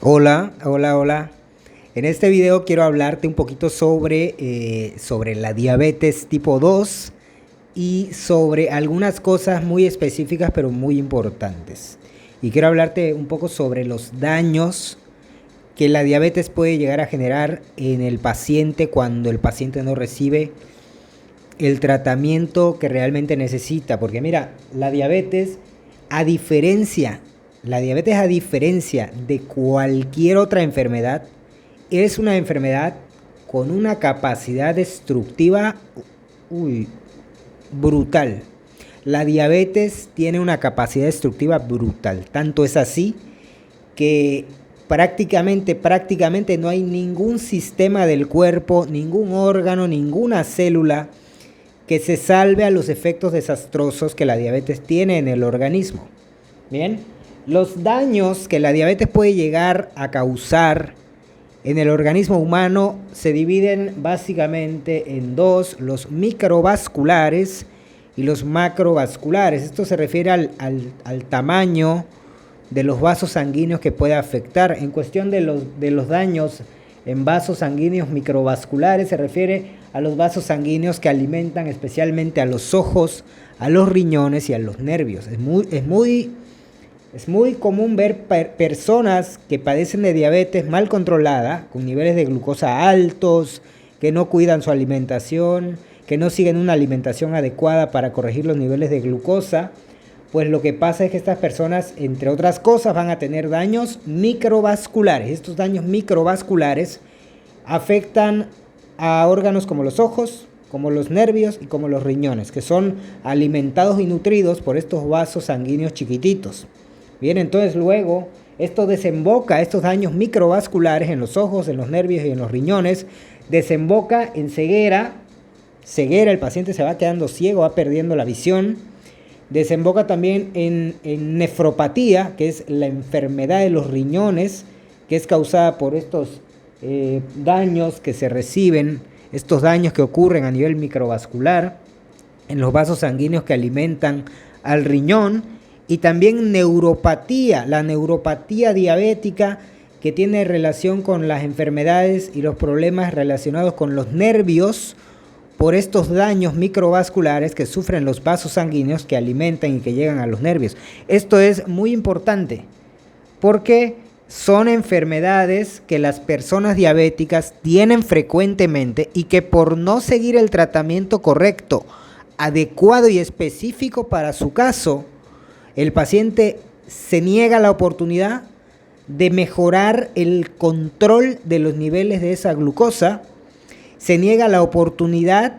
Hola, hola, hola. En este video quiero hablarte un poquito sobre la diabetes tipo 2 y sobre algunas cosas muy específicas pero muy importantes. Y quiero hablarte un poco sobre los daños que la diabetes puede llegar a generar en el paciente cuando el paciente no recibe el tratamiento que realmente necesita. Porque mira, la diabetes a diferencia de cualquier otra enfermedad, es una enfermedad con una capacidad destructiva brutal. La diabetes tiene una capacidad destructiva brutal. Tanto es así que prácticamente no hay ningún sistema del cuerpo, ningún órgano, ninguna célula que se salve a los efectos desastrosos que la diabetes tiene en el organismo. Bien, los daños que la diabetes puede llegar a causar en el organismo humano se dividen básicamente en dos: los microvasculares y los macrovasculares. Esto se refiere al tamaño de los vasos sanguíneos que puede afectar. En cuestión de los daños en vasos sanguíneos microvasculares, se refiere a los vasos sanguíneos que alimentan especialmente a los ojos, a los riñones y a los nervios. Es muy común ver personas que padecen de diabetes mal controlada, con niveles de glucosa altos, que no cuidan su alimentación, que no siguen una alimentación adecuada para corregir los niveles de glucosa. Pues lo que pasa es que estas personas, entre otras cosas, van a tener daños microvasculares. Estos daños microvasculares afectan a órganos como los ojos, como los nervios y como los riñones, que son alimentados y nutridos por estos vasos sanguíneos chiquititos. Bien, entonces luego esto desemboca, estos daños microvasculares en los ojos, en los nervios y en los riñones, desemboca en ceguera, el paciente se va quedando ciego, va perdiendo la visión. Desemboca también en nefropatía, que es la enfermedad de los riñones, que es causada por estos daños que se reciben, estos daños que ocurren a nivel microvascular, en los vasos sanguíneos que alimentan al riñón. Y también neuropatía, la neuropatía diabética, que tiene relación con las enfermedades y los problemas relacionados con los nervios por estos daños microvasculares que sufren los vasos sanguíneos que alimentan y que llegan a los nervios. Esto es muy importante porque son enfermedades que las personas diabéticas tienen frecuentemente y que por no seguir el tratamiento correcto, adecuado y específico para su caso, el paciente se niega la oportunidad de mejorar el control de los niveles de esa glucosa, se niega la oportunidad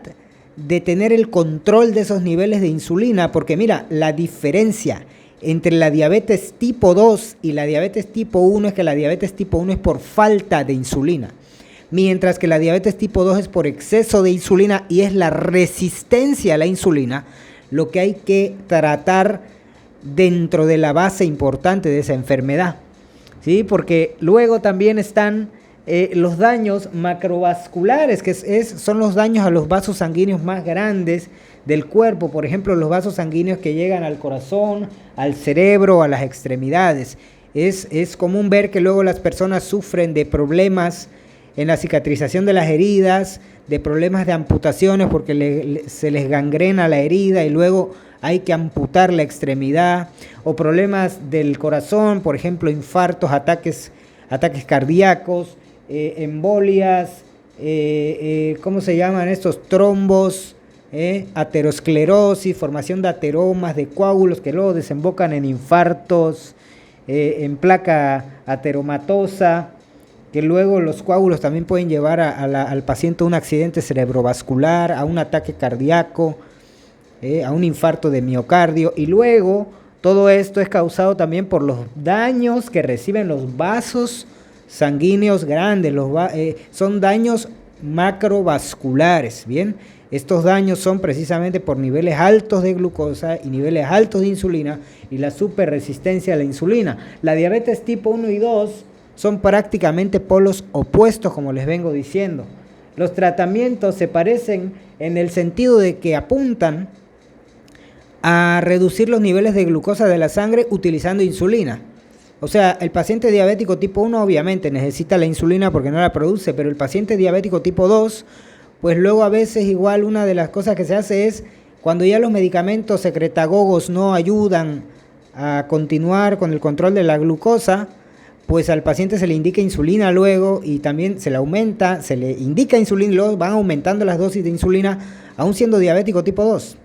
de tener el control de esos niveles de insulina, porque mira, la diferencia entre la diabetes tipo 2 y la diabetes tipo 1 es que la diabetes tipo 1 es por falta de insulina, mientras que la diabetes tipo 2 es por exceso de insulina y es la resistencia a la insulina lo que hay que tratar dentro de la base importante de esa enfermedad, ¿sí? Porque luego también están los daños macrovasculares, que son los daños a los vasos sanguíneos más grandes del cuerpo, por ejemplo, los vasos sanguíneos que llegan al corazón, al cerebro, a las extremidades. Es común ver que luego las personas sufren de problemas en la cicatrización de las heridas, de problemas de amputaciones porque se les gangrena la herida y luego hay que amputar la extremidad, o problemas del corazón, por ejemplo, infartos, ataques cardíacos, embolias, ¿cómo se llaman estos? Trombos, aterosclerosis, formación de ateromas, de coágulos que luego desembocan en infartos, en placa ateromatosa, que luego los coágulos también pueden llevar al paciente a un accidente cerebrovascular, a un ataque cardíaco, a un infarto de miocardio. Y luego todo esto es causado también por los daños que reciben los vasos sanguíneos grandes, son daños macrovasculares. Bien, estos daños son precisamente por niveles altos de glucosa y niveles altos de insulina y la superresistencia a la insulina. La diabetes tipo 1 y 2 son prácticamente polos opuestos, como les vengo diciendo. Los tratamientos se parecen en el sentido de que apuntan a reducir los niveles de glucosa de la sangre utilizando insulina. O sea, el paciente diabético tipo 1 obviamente necesita la insulina porque no la produce, pero el paciente diabético tipo 2, pues luego a veces igual una de las cosas que se hace es cuando ya los medicamentos secretagogos no ayudan a continuar con el control de la glucosa, pues al paciente se le indica insulina luego y también se le aumenta, se le indica insulina y luego van aumentando las dosis de insulina aún siendo diabético tipo 2.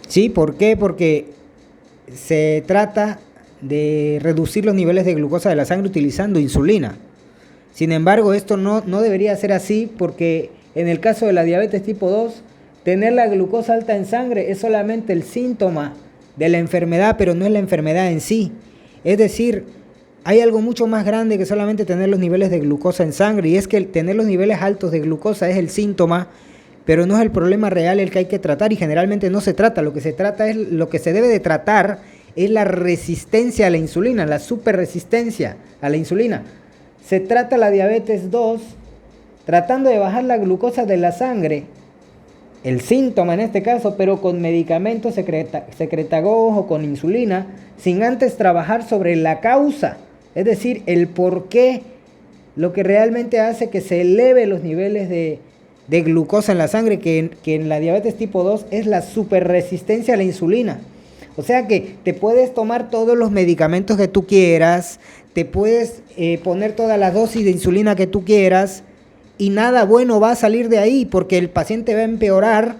¿Sí? ¿Por qué? Porque se trata de reducir los niveles de glucosa de la sangre utilizando insulina. Sin embargo, esto no debería ser así porque en el caso de la diabetes tipo 2, tener la glucosa alta en sangre es solamente el síntoma de la enfermedad, pero no es la enfermedad en sí. Es decir, hay algo mucho más grande que solamente tener los niveles de glucosa en sangre, y es que tener los niveles altos de glucosa es el síntoma, pero no es el problema real el que hay que tratar, y generalmente no se trata. Lo que se debe de tratar es la resistencia a la insulina, la superresistencia a la insulina. Se trata la diabetes 2 tratando de bajar la glucosa de la sangre, el síntoma en este caso, pero con medicamentos secretagogos o con insulina, sin antes trabajar sobre la causa, es decir, el por qué, lo que realmente hace que se eleve los niveles de glucosa en la sangre, que en la diabetes tipo 2 es la superresistencia a la insulina. O sea que te puedes tomar todos los medicamentos que tú quieras, te puedes poner todas las dosis de insulina que tú quieras, y nada bueno va a salir de ahí, porque el paciente va a empeorar,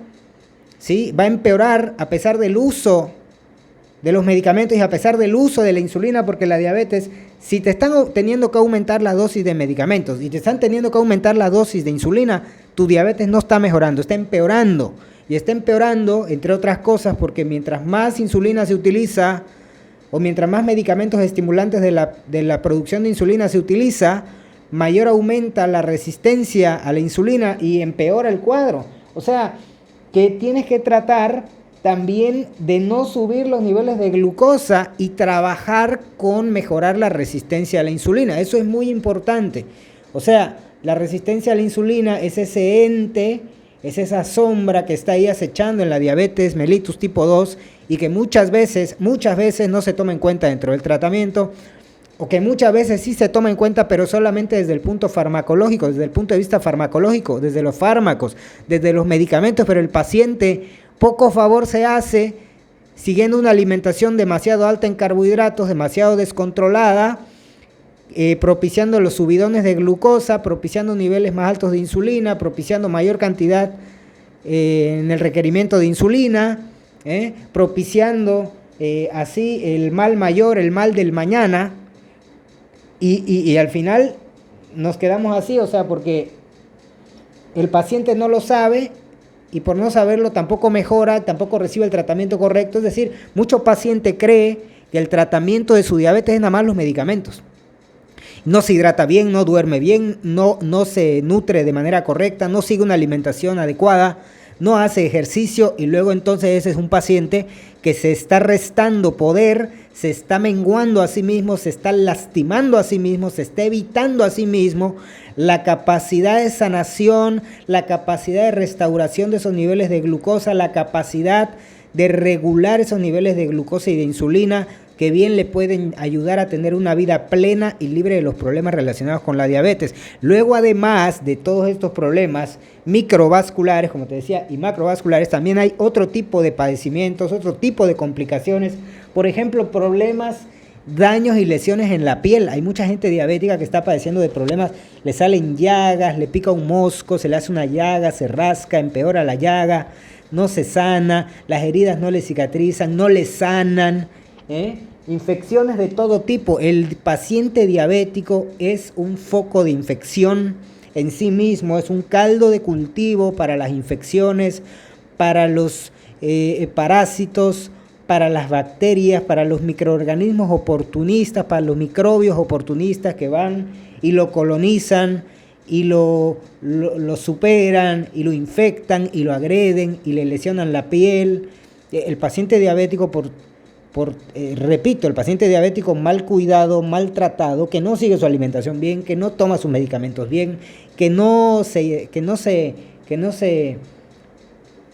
¿sí? Va a empeorar a pesar del uso de los medicamentos y a pesar del uso de la insulina, porque la diabetes, si te están teniendo que aumentar la dosis de medicamentos y te están teniendo que aumentar la dosis de insulina, tu diabetes no está mejorando, está empeorando. Y está empeorando, entre otras cosas, porque mientras más insulina se utiliza o mientras más medicamentos estimulantes de la producción de insulina se utiliza, mayor aumenta la resistencia a la insulina y empeora el cuadro. O sea, que tienes que tratar también de no subir los niveles de glucosa y trabajar con mejorar la resistencia a la insulina. Eso es muy importante. O sea, la resistencia a la insulina es ese ente, es esa sombra que está ahí acechando en la diabetes mellitus tipo 2 y que muchas veces no se toma en cuenta dentro del tratamiento, o que muchas veces sí se toma en cuenta, pero solamente desde el punto farmacológico, desde el punto de vista farmacológico, desde los fármacos, desde los medicamentos, pero el paciente poco favor se hace siguiendo una alimentación demasiado alta en carbohidratos, demasiado descontrolada, propiciando los subidones de glucosa, propiciando niveles más altos de insulina, propiciando mayor cantidad en el requerimiento de insulina, propiciando así el mal mayor, el mal del mañana, y al final nos quedamos así, o sea, porque el paciente no lo sabe y por no saberlo tampoco mejora, tampoco recibe el tratamiento correcto. Es decir, mucho paciente cree que el tratamiento de su diabetes es nada más los medicamentos. No se hidrata bien, no duerme bien, no se nutre de manera correcta, no sigue una alimentación adecuada, no hace ejercicio, y luego entonces ese es un paciente que se está restando poder, se está menguando a sí mismo, se está lastimando a sí mismo, se está evitando a sí mismo la capacidad de sanación, la capacidad de restauración de esos niveles de glucosa, la capacidad de regular esos niveles de glucosa y de insulina, que bien le pueden ayudar a tener una vida plena y libre de los problemas relacionados con la diabetes. Luego, además de todos estos problemas microvasculares, como te decía, y macrovasculares, también hay otro tipo de padecimientos, otro tipo de complicaciones. Por ejemplo, problemas, daños y lesiones en la piel. Hay mucha gente diabética que está padeciendo de problemas, le salen llagas, le pica un mosco, se le hace una llaga, se rasca, empeora la llaga, no se sana, las heridas no le cicatrizan, no le sanan, infecciones de todo tipo. El paciente diabético es un foco de infección en sí mismo, es un caldo de cultivo para las infecciones, para los parásitos, para las bacterias, para los microorganismos oportunistas, para los microbios oportunistas que van y lo colonizan y lo superan y lo infectan y lo agreden y le lesionan la piel. El paciente diabético, repito, el paciente diabético mal cuidado, maltratado, que no sigue su alimentación bien, que no toma sus medicamentos bien, que no se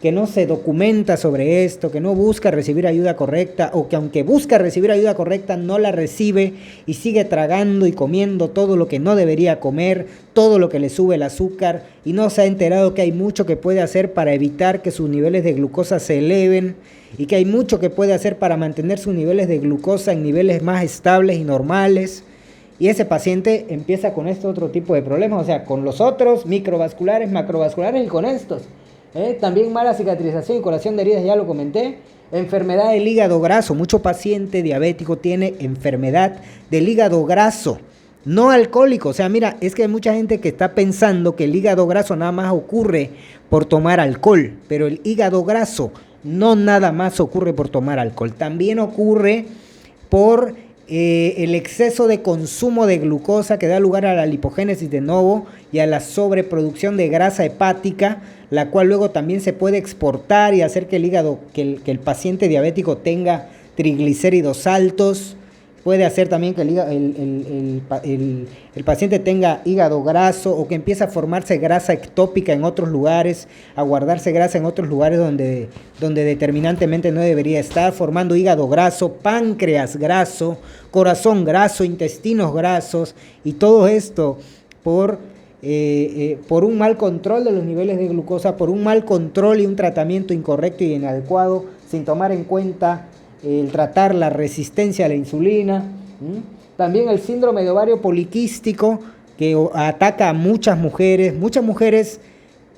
que no se documenta sobre esto, que no busca recibir ayuda correcta, o que aunque busca recibir ayuda correcta no la recibe y sigue tragando y comiendo todo lo que no debería comer, todo lo que le sube el azúcar, y no se ha enterado que hay mucho que puede hacer para evitar que sus niveles de glucosa se eleven, y que hay mucho que puede hacer para mantener sus niveles de glucosa en niveles más estables y normales. Y ese paciente empieza con este otro tipo de problemas, o sea, con los otros microvasculares, macrovasculares y con estos. También mala cicatrización y curación de heridas, ya lo comenté. Enfermedad del hígado graso. Mucho paciente diabético tiene enfermedad del hígado graso, no alcohólico. O sea, mira, es que hay mucha gente que está pensando que el hígado graso nada más ocurre por tomar alcohol, pero el hígado graso no nada más ocurre por tomar alcohol, también ocurre por el exceso de consumo de glucosa que da lugar a la lipogénesis de novo y a la sobreproducción de grasa hepática, la cual luego también se puede exportar y hacer que el hígado, que el paciente diabético tenga triglicéridos altos. Puede hacer también que el paciente tenga hígado graso, o que empiece a formarse grasa ectópica en otros lugares, a guardarse grasa en otros lugares donde determinantemente no debería estar, formando hígado graso, páncreas graso, corazón graso, intestinos grasos, y todo esto por un mal control de los niveles de glucosa, por un mal control y un tratamiento incorrecto y inadecuado, sin tomar en cuenta el tratar la resistencia a la insulina. También el síndrome de ovario poliquístico, que ataca a muchas mujeres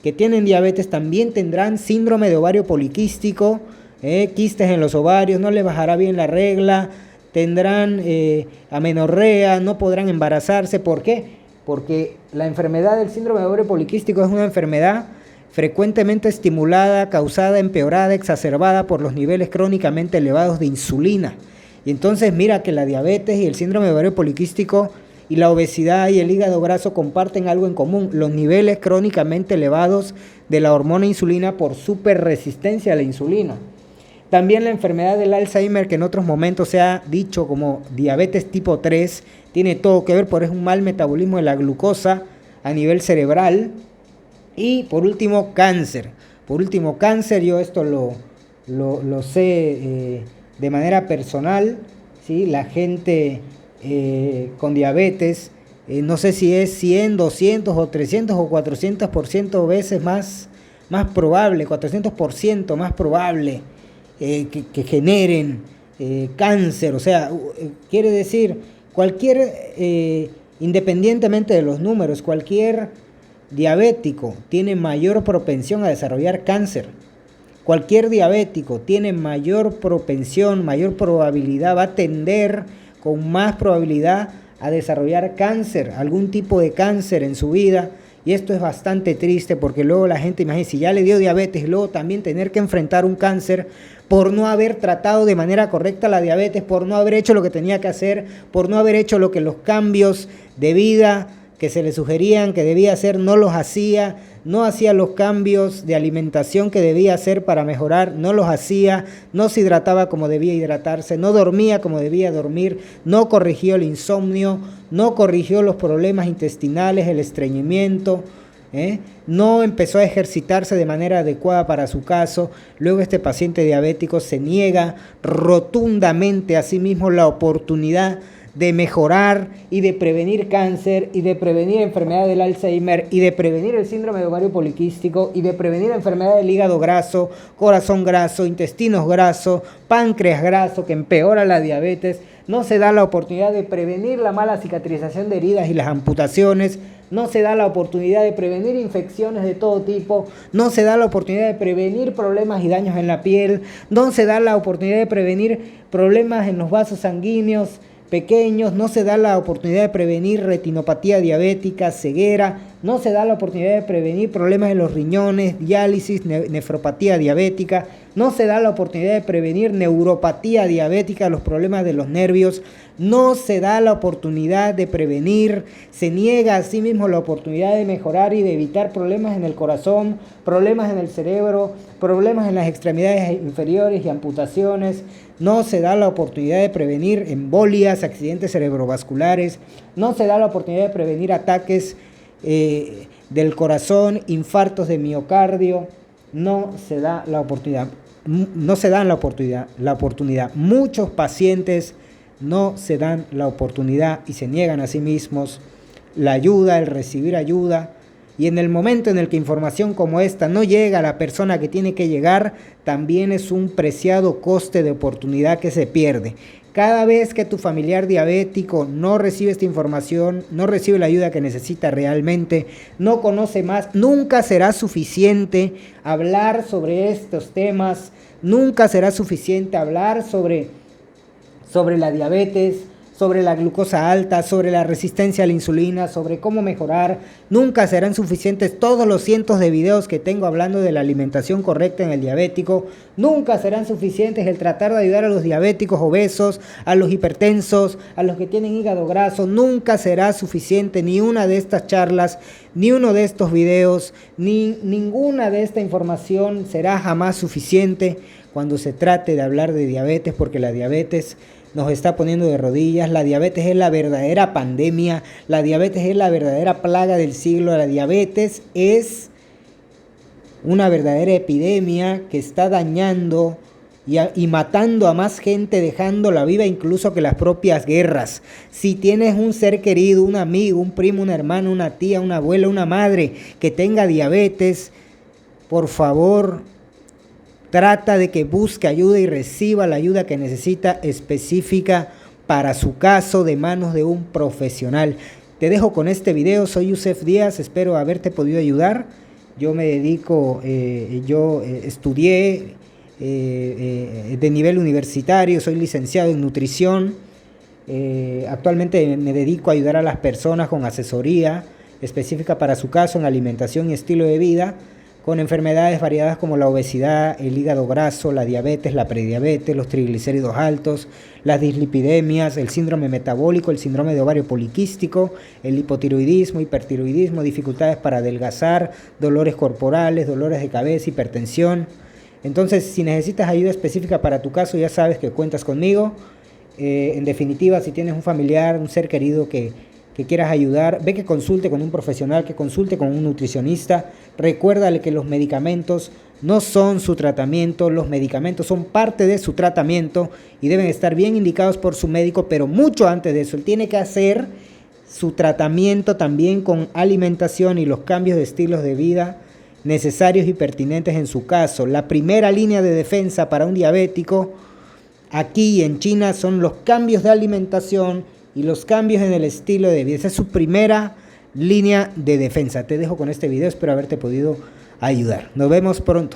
que tienen diabetes también tendrán síndrome de ovario poliquístico, quistes en los ovarios, no les bajará bien la regla, tendrán amenorrea, no podrán embarazarse. ¿Por qué? Porque la enfermedad del síndrome de ovario poliquístico es una enfermedad frecuentemente estimulada, causada, empeorada, exacerbada por los niveles crónicamente elevados de insulina. Y entonces mira que la diabetes y el síndrome de ovario poliquístico y la obesidad y el hígado graso comparten algo en común: los niveles crónicamente elevados de la hormona insulina por superresistencia a la insulina. También la enfermedad del Alzheimer, que en otros momentos se ha dicho como diabetes tipo 3, tiene todo que ver, porque es un mal metabolismo de la glucosa a nivel cerebral. Y por último, cáncer. Yo esto lo sé de manera personal, ¿sí? La gente con diabetes, no sé si es 100, 200 o 300 o 400% veces más probable, 400% más probable que generen cáncer. O sea, quiere decir, independientemente de los números, cualquier diabético tiene mayor propensión a desarrollar cáncer. Cualquier diabético tiene mayor propensión, mayor probabilidad, va a tender con más probabilidad a desarrollar cáncer, algún tipo de cáncer en su vida. Y esto es bastante triste, porque luego la gente, imagínense, si ya le dio diabetes, luego también tener que enfrentar un cáncer por no haber tratado de manera correcta la diabetes, por no haber hecho lo que tenía que hacer, por no haber hecho lo que los cambios de vida que se le sugerían que debía hacer, no los hacía, no hacía los cambios de alimentación que debía hacer para mejorar, no los hacía, no se hidrataba como debía hidratarse, no dormía como debía dormir, no corrigió el insomnio, no corrigió los problemas intestinales, el estreñimiento, no empezó a ejercitarse de manera adecuada para su caso. Luego este paciente diabético se niega rotundamente a sí mismo la oportunidad de mejorar y de prevenir cáncer, y de prevenir enfermedad del Alzheimer, y de prevenir el síndrome de ovario poliquístico, y de prevenir enfermedad del hígado graso, corazón graso, intestinos grasos, páncreas graso, que empeora la diabetes. No se da la oportunidad de prevenir la mala cicatrización de heridas y las amputaciones. No se da la oportunidad de prevenir infecciones de todo tipo. No se da la oportunidad de prevenir problemas y daños en la piel. No se da la oportunidad de prevenir problemas en los vasos sanguíneos pequeños. No se da la oportunidad de prevenir retinopatía diabética, ceguera. No se da la oportunidad de prevenir problemas en los riñones, diálisis, nefropatía diabética. No se da la oportunidad de prevenir neuropatía diabética, los problemas de los nervios. No se da la oportunidad de prevenir, se niega a sí mismo la oportunidad de mejorar y de evitar problemas en el corazón, problemas en el cerebro, problemas en las extremidades inferiores y amputaciones. No se da la oportunidad de prevenir embolias, accidentes cerebrovasculares. No se da la oportunidad de prevenir ataques del corazón, infartos de miocardio. no se da la oportunidad. No se dan la oportunidad. Muchos pacientes no se dan la oportunidad y se niegan a sí mismos la ayuda, el recibir ayuda. Y en el momento en el que información como esta no llega a la persona que tiene que llegar, también es un preciado coste de oportunidad que se pierde. Cada vez que tu familiar diabético no recibe esta información, no recibe la ayuda que necesita realmente, no conoce más, nunca será suficiente hablar sobre estos temas, nunca será suficiente hablar sobre la diabetes, sobre la glucosa alta, sobre la resistencia a la insulina, sobre cómo mejorar. Nunca serán suficientes todos los cientos de videos que tengo hablando de la alimentación correcta en el diabético. Nunca serán suficientes el tratar de ayudar a los diabéticos obesos, a los hipertensos, a los que tienen hígado graso. Nunca será suficiente ni una de estas charlas, ni uno de estos videos, ni ninguna de esta información será jamás suficiente cuando se trate de hablar de diabetes, porque la diabetes nos está poniendo de rodillas. La diabetes es la verdadera pandemia, la diabetes es la verdadera plaga del siglo, la diabetes es una verdadera epidemia que está dañando y matando a más gente, dejándola viva incluso que las propias guerras. Si tienes un ser querido, un amigo, un primo, un hermano, una tía, una abuela, una madre que tenga diabetes, por favor, trata de que busque ayuda y reciba la ayuda que necesita específica para su caso de manos de un profesional. Te dejo con este video, soy Yusef Díaz, espero haberte podido ayudar. Yo me dedico, estudié de nivel universitario, soy licenciado en nutrición. Actualmente me dedico a ayudar a las personas con asesoría específica para su caso en alimentación y estilo de vida, con enfermedades variadas como la obesidad, el hígado graso, la diabetes, la prediabetes, los triglicéridos altos, las dislipidemias, el síndrome metabólico, el síndrome de ovario poliquístico, el hipotiroidismo, hipertiroidismo, dificultades para adelgazar, dolores corporales, dolores de cabeza, hipertensión. Entonces, si necesitas ayuda específica para tu caso, ya sabes que cuentas conmigo. En definitiva, si tienes un familiar, un ser querido que quieras ayudar, ve que consulte con un profesional, que consulte con un nutricionista. Recuérdale que los medicamentos no son su tratamiento, los medicamentos son parte de su tratamiento y deben estar bien indicados por su médico, pero mucho antes de eso, él tiene que hacer su tratamiento también con alimentación y los cambios de estilos de vida necesarios y pertinentes en su caso. La primera línea de defensa para un diabético aquí en China son los cambios de alimentación y los cambios en el estilo de vida. Esa es su primera línea de defensa. Te dejo con este video, espero haberte podido ayudar. Nos vemos pronto.